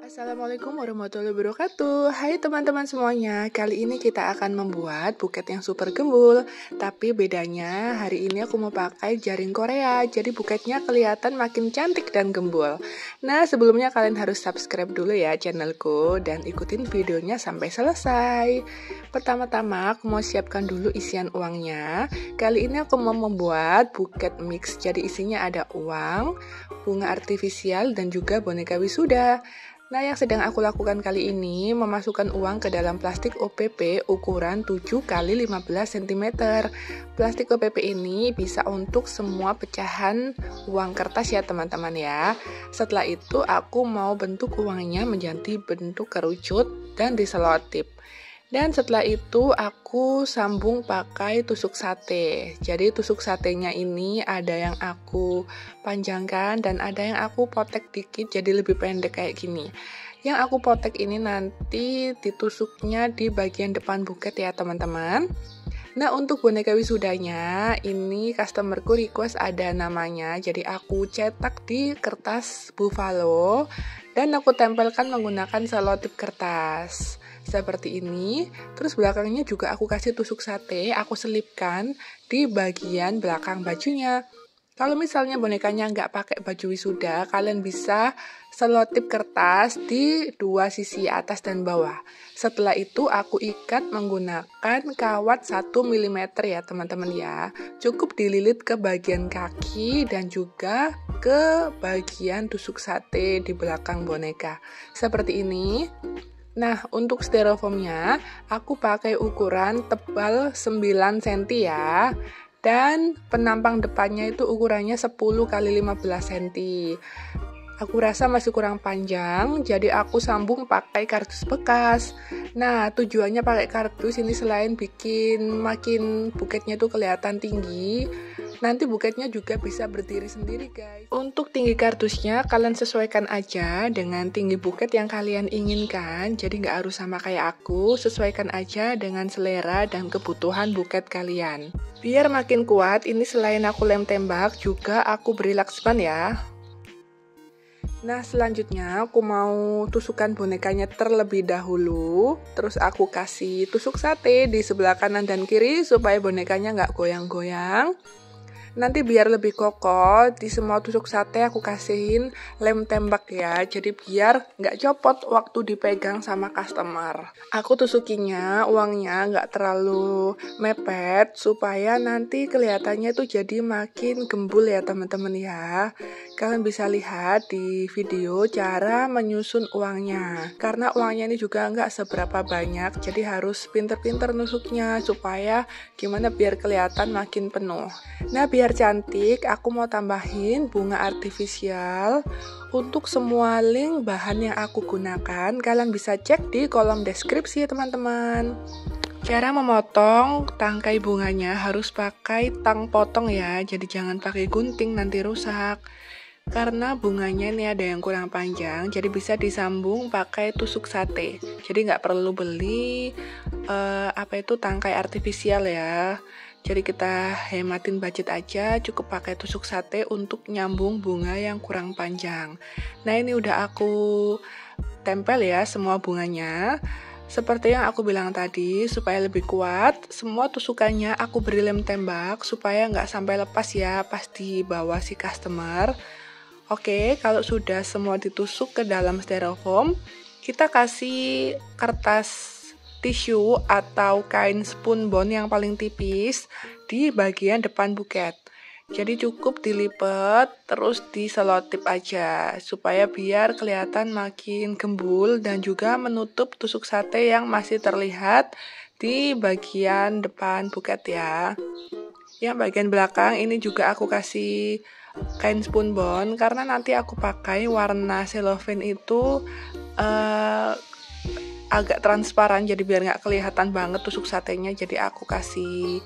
Assalamualaikum warahmatullahi wabarakatuh. Hai teman-teman semuanya. Kali ini kita akan membuat buket yang super gembul. Tapi bedanya hari ini aku mau pakai jaring Korea. Jadi buketnya kelihatan makin cantik dan gembul. Nah, sebelumnya kalian harus subscribe dulu ya channelku dan ikutin videonya sampai selesai. Pertama-tama aku mau siapkan dulu isian uangnya. Kali ini aku mau membuat buket mix. Jadi isinya ada uang, bunga artifisial dan juga boneka wisuda. Nah, yang sedang aku lakukan kali ini memasukkan uang ke dalam plastik OPP ukuran 7 x 15 cm. Plastik OPP ini bisa untuk semua pecahan uang kertas ya teman-teman ya. Setelah itu aku mau bentuk uangnya menjadi bentuk kerucut dan diselotip. Dan setelah itu aku sambung pakai tusuk sate. Jadi tusuk satenya ini ada yang aku panjangkan dan ada yang aku potek dikit jadi lebih pendek kayak gini. Yang aku potek ini nanti ditusuknya di bagian depan buket ya teman-teman. Nah, untuk boneka wisudanya ini customerku request ada namanya. Jadi aku cetak di kertas buffalo dan aku tempelkan menggunakan selotip kertas. Seperti ini, terus belakangnya juga aku kasih tusuk sate, aku selipkan di bagian belakang bajunya. Kalau misalnya bonekanya nggak pakai baju wisuda, kalian bisa selotip kertas di dua sisi atas dan bawah. Setelah itu aku ikat menggunakan kawat 1 mm ya teman-teman ya. Cukup dililit ke bagian kaki dan juga ke bagian tusuk sate di belakang boneka. Seperti ini. Nah, untuk styrofoamnya, aku pakai ukuran tebal 9 cm ya. Dan penampang depannya itu ukurannya 10 x 15 cm. Aku rasa masih kurang panjang, jadi aku sambung pakai kardus bekas. Nah, tujuannya pakai kardus ini selain bikin makin buketnya tuh kelihatan tinggi, nanti buketnya juga bisa berdiri sendiri guys. Untuk tinggi kardusnya kalian sesuaikan aja dengan tinggi buket yang kalian inginkan. Jadi nggak harus sama kayak aku, sesuaikan aja dengan selera dan kebutuhan buket kalian. Biar makin kuat, ini selain aku lem tembak juga aku beri laksman ya. Nah, selanjutnya aku mau tusukkan bonekanya terlebih dahulu. Terus aku kasih tusuk sate di sebelah kanan dan kiri supaya bonekanya nggak goyang-goyang. Nanti biar lebih kokoh, di semua tusuk sate aku kasihin lem tembak ya. Jadi biar nggak copot waktu dipegang sama customer. Aku tusukinya uangnya nggak terlalu mepet supaya nanti kelihatannya tuh jadi makin gembul ya teman-teman ya. Kalian bisa lihat di video cara menyusun uangnya. Karena uangnya ini juga nggak seberapa banyak, jadi harus pinter-pinter nusuknya supaya gimana biar kelihatan makin penuh. Nah, biar cantik, aku mau tambahin bunga artifisial. Untuk semua link bahan yang aku gunakan, kalian bisa cek di kolom deskripsi teman-teman. Cara memotong tangkai bunganya harus pakai tang potong ya, jadi jangan pakai gunting nanti rusak. Karena bunganya ini ada yang kurang panjang, jadi bisa disambung pakai tusuk sate. Jadi nggak perlu beli tangkai artifisial ya. Jadi kita hematin budget aja, cukup pakai tusuk sate untuk nyambung bunga yang kurang panjang. Nah, ini udah aku tempel ya semua bunganya. Seperti yang aku bilang tadi, supaya lebih kuat, semua tusukannya aku beri lem tembak supaya nggak sampai lepas ya pas dibawa si customer. Oke, kalau sudah semua ditusuk ke dalam styrofoam, kita kasih kertas tisu atau kain spunbond yang paling tipis di bagian depan buket. Jadi cukup dilipat terus diselotip aja supaya biar kelihatan makin gembul dan juga menutup tusuk sate yang masih terlihat di bagian depan buket ya. Yang bagian belakang ini juga aku kasih kain spunbond karena nanti aku pakai warna cellophane itu agak transparan, jadi biar nggak kelihatan banget tusuk satenya, jadi aku kasih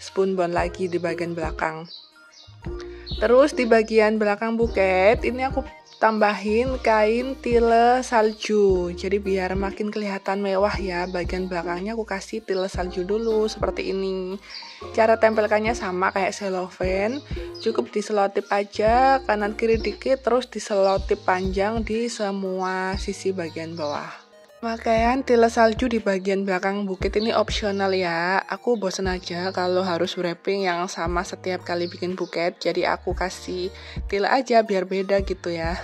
spunbond lagi di bagian belakang. Terus di bagian belakang buket ini aku tambahin kain tile salju. Jadi biar makin kelihatan mewah ya, bagian belakangnya aku kasih tile salju dulu seperti ini. Cara tempelkannya sama kayak cellophane, cukup diselotip aja kanan kiri dikit, terus diselotip panjang di semua sisi bagian bawah. Pakaian tile salju di bagian belakang buket ini opsional ya. Aku bosen aja kalau harus wrapping yang sama setiap kali bikin buket. Jadi aku kasih tile aja biar beda gitu ya.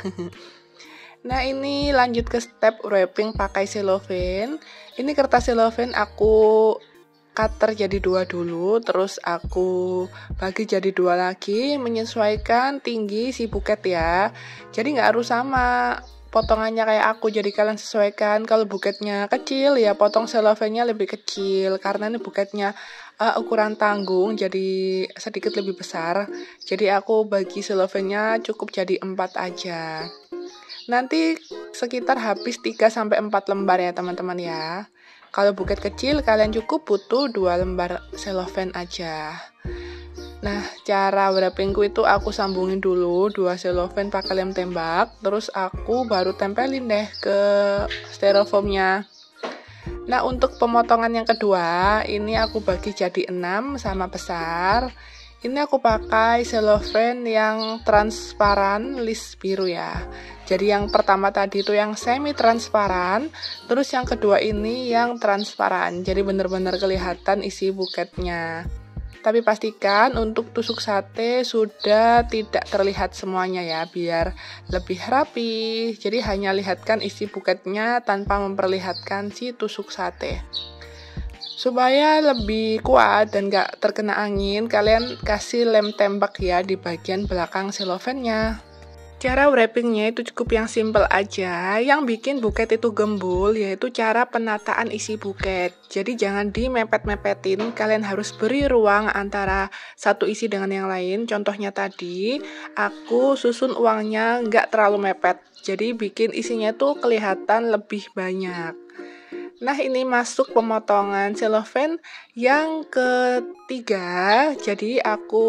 Nah ini lanjut ke step wrapping pakai cellophane. Ini kertas cellophane aku cutter jadi 2 dulu. Terus aku bagi jadi 2 lagi. Menyesuaikan tinggi si buket ya. Jadi nggak harus sama potongannya kayak aku, jadi kalian sesuaikan. Kalau buketnya kecil ya potong cellophane-nya lebih kecil, karena ini buketnya ukuran tanggung jadi sedikit lebih besar. Jadi aku bagi cellophane-nya cukup jadi 4 aja. Nanti sekitar habis 3-4 lembar ya teman-teman ya. Kalau buket kecil kalian cukup butuh 2 lembar cellophane aja. Nah, cara wrappingku itu aku sambungin dulu 2 cellophane pakai lem tembak, terus aku baru tempelin deh ke styrofoamnya. Nah, untuk pemotongan yang kedua, ini aku bagi jadi 6 sama besar. Ini aku pakai cellophane yang transparan list biru ya. Jadi yang pertama tadi itu yang semi transparan, terus yang kedua ini yang transparan. Jadi benar-benar kelihatan isi buketnya. Tapi pastikan untuk tusuk sate sudah tidak terlihat semuanya ya, biar lebih rapi. Jadi hanya lihatkan isi buketnya tanpa memperlihatkan si tusuk sate. Supaya lebih kuat dan gak terkena angin, kalian kasih lem tembak ya di bagian belakang cellophane-nya. Cara wrappingnya itu cukup yang simple aja. Yang bikin buket itu gembul yaitu cara penataan isi buket. Jadi jangan dimepet-mepetin, kalian harus beri ruang antara satu isi dengan yang lain. Contohnya tadi, aku susun uangnya nggak terlalu mepet. Jadi bikin isinya tuh kelihatan lebih banyak. Nah ini masuk pemotongan cellophane yang ketiga. Jadi aku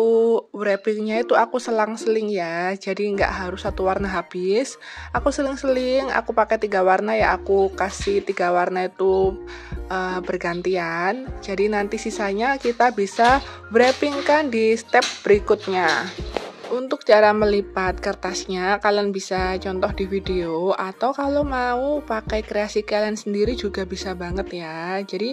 wrappingnya itu aku selang-seling ya. Jadi nggak harus satu warna habis. Aku seling-seling, aku pakai 3 warna ya. Aku kasih 3 warna itu bergantian. Jadi nanti sisanya kita bisa wrappingkan di step berikutnya. Untuk cara melipat kertasnya, kalian bisa contoh di video, atau kalau mau pakai kreasi kalian sendiri juga bisa banget ya. Jadi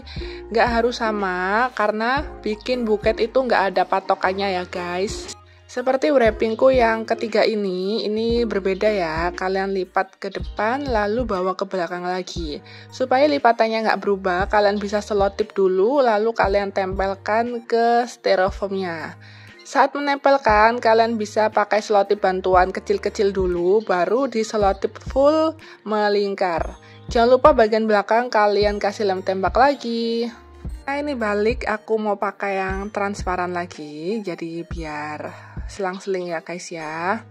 nggak harus sama, karena bikin buket itu nggak ada patokannya ya guys. Seperti wrappingku yang ketiga ini berbeda ya. Kalian lipat ke depan lalu bawa ke belakang lagi. Supaya lipatannya nggak berubah, kalian bisa selotip dulu lalu kalian tempelkan ke styrofoamnya. Saat menempelkan, kalian bisa pakai selotip bantuan kecil-kecil dulu, baru diselotip full melingkar. Jangan lupa bagian belakang kalian kasih lem tembak lagi. Nah ini balik, aku mau pakai yang transparan lagi, jadi biar selang-seling ya guys ya.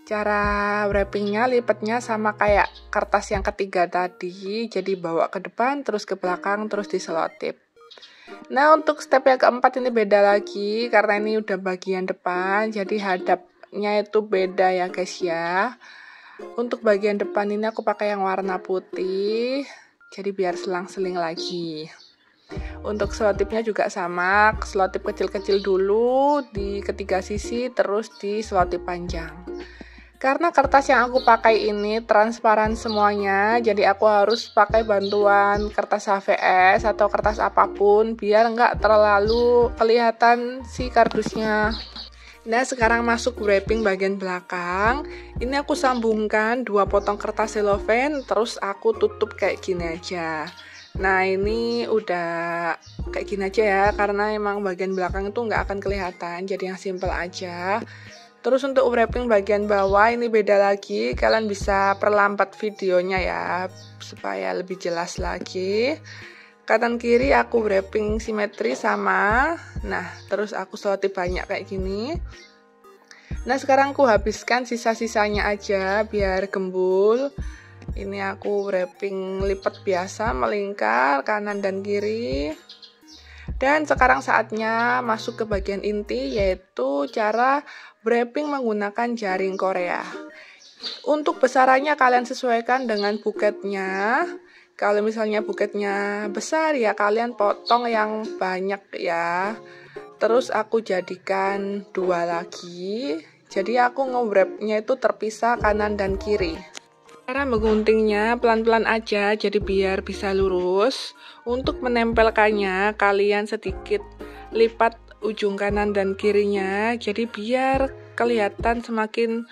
Cara wrappingnya lipatnya sama kayak kertas yang ketiga tadi, jadi bawa ke depan, terus ke belakang, terus diselotip. Nah untuk step yang keempat ini beda lagi karena ini udah bagian depan, jadi hadapnya itu beda ya guys ya. Untuk bagian depan ini aku pakai yang warna putih, jadi biar selang-seling lagi. Untuk selotipnya juga sama, selotip kecil-kecil dulu di ketiga sisi, terus di selotip panjang. Karena kertas yang aku pakai ini transparan semuanya, jadi aku harus pakai bantuan kertas HVS atau kertas apapun biar nggak terlalu kelihatan si kardusnya. Nah sekarang masuk wrapping bagian belakang. Ini aku sambungkan 2 potong kertas cellophane, terus aku tutup kayak gini aja. Nah ini udah kayak gini aja ya, karena emang bagian belakang itu nggak akan kelihatan, jadi yang simple aja. Terus untuk wrapping bagian bawah ini beda lagi, kalian bisa perlambat videonya ya supaya lebih jelas lagi. Kanan kiri aku wrapping simetri sama. Nah terus aku selotip banyak kayak gini. Nah sekarang aku habiskan sisa-sisanya aja biar gembul. Ini aku wrapping lipat biasa melingkar kanan dan kiri. Dan sekarang saatnya masuk ke bagian inti, yaitu cara wrapping menggunakan jaring Korea. Untuk besarannya kalian sesuaikan dengan buketnya. Kalau misalnya buketnya besar ya kalian potong yang banyak ya. Terus aku jadikan 2 lagi. Jadi aku nge-wrapnya itu terpisah kanan dan kiri. Cara mengguntingnya pelan-pelan aja jadi biar bisa lurus. Untuk menempelkannya kalian sedikit lipat ujung kanan dan kirinya. Jadi biar kelihatan semakin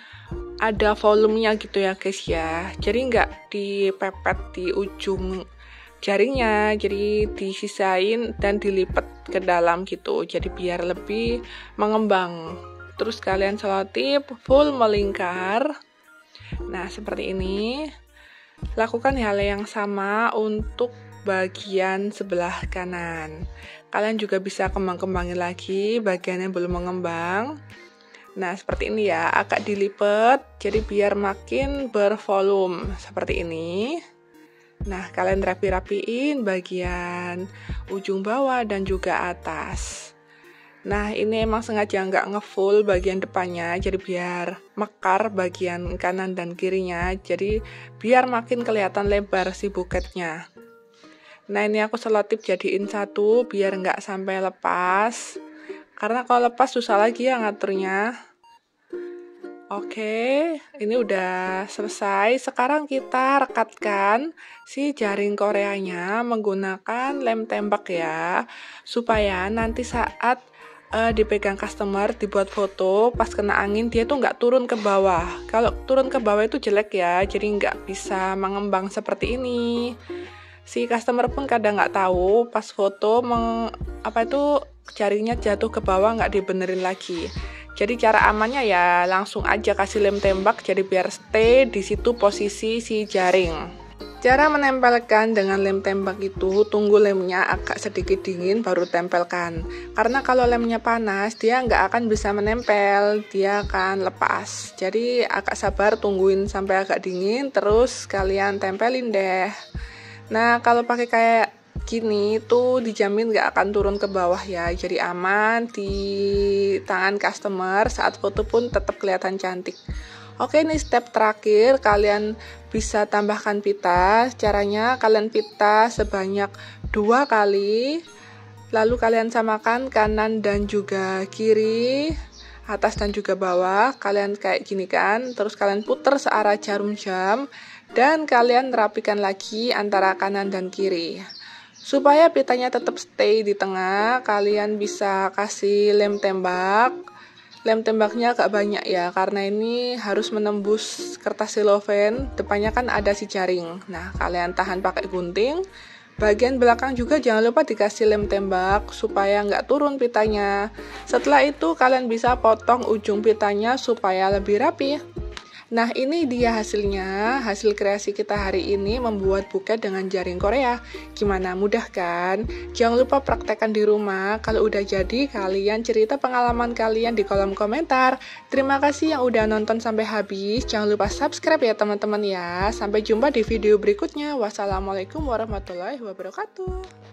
ada volumenya gitu ya guys ya. Jadi nggak dipepet di ujung jaringnya, jadi disisain dan dilipat ke dalam gitu. Jadi biar lebih mengembang. Terus kalian selotip full melingkar. Nah, seperti ini. Lakukan hal yang sama untuk bagian sebelah kanan. Kalian juga bisa kembang-kembangin lagi bagian yang belum mengembang. Nah, seperti ini ya, agak dilipat, jadi biar makin bervolume, seperti ini. Nah, kalian rapi-rapiin bagian ujung bawah dan juga atas. Nah, ini emang sengaja nggak ngefull bagian depannya, jadi biar mekar bagian kanan dan kirinya, jadi biar makin kelihatan lebar si buketnya. Nah, ini aku selotip jadiin satu, biar nggak sampai lepas. Karena kalau lepas susah lagi ya ngaturnya. Oke, ini udah selesai. Sekarang kita rekatkan si jaring koreanya menggunakan lem tembak ya. Supaya nanti saat dipegang customer, dibuat foto, pas kena angin dia tuh nggak turun ke bawah. Kalau turun ke bawah itu jelek ya, jadi nggak bisa mengembang seperti ini. Si customer pun kadang nggak tahu pas foto jaringnya jatuh ke bawah nggak dibenerin lagi. Jadi cara amannya ya langsung aja kasih lem tembak jadi biar stay di situ posisi si jaring. Cara menempelkan dengan lem tembak itu tunggu lemnya agak sedikit dingin baru tempelkan. Karena kalau lemnya panas dia nggak akan bisa menempel, dia akan lepas. Jadi agak sabar tungguin sampai agak dingin terus kalian tempelin deh. Nah, kalau pakai kayak gini tuh dijamin gak akan turun ke bawah ya, jadi aman di tangan customer, saat foto pun tetap kelihatan cantik. Oke, ini step terakhir, kalian bisa tambahkan pita. Caranya kalian pita sebanyak 2 kali, lalu kalian samakan kanan dan juga kiri, atas dan juga bawah. Kalian kayak gini kan, terus kalian puter searah jarum jam dan kalian rapikan lagi antara kanan dan kiri. Supaya pitanya tetap stay di tengah, kalian bisa kasih lem tembak. Lem tembaknya agak banyak ya, karena ini harus menembus kertas silofen. Depannya kan ada si jaring. Nah, kalian tahan pakai gunting. Bagian belakang juga jangan lupa dikasih lem tembak supaya nggak turun pitanya. Setelah itu kalian bisa potong ujung pitanya supaya lebih rapi. Nah, ini dia hasilnya, hasil kreasi kita hari ini membuat buket dengan jaring Korea. Gimana, mudah kan? Jangan lupa praktekkan di rumah. Kalau udah jadi, kalian cerita pengalaman kalian di kolom komentar. Terima kasih yang udah nonton sampai habis. Jangan lupa subscribe ya teman-teman ya. Sampai jumpa di video berikutnya. Wassalamualaikum warahmatullahi wabarakatuh.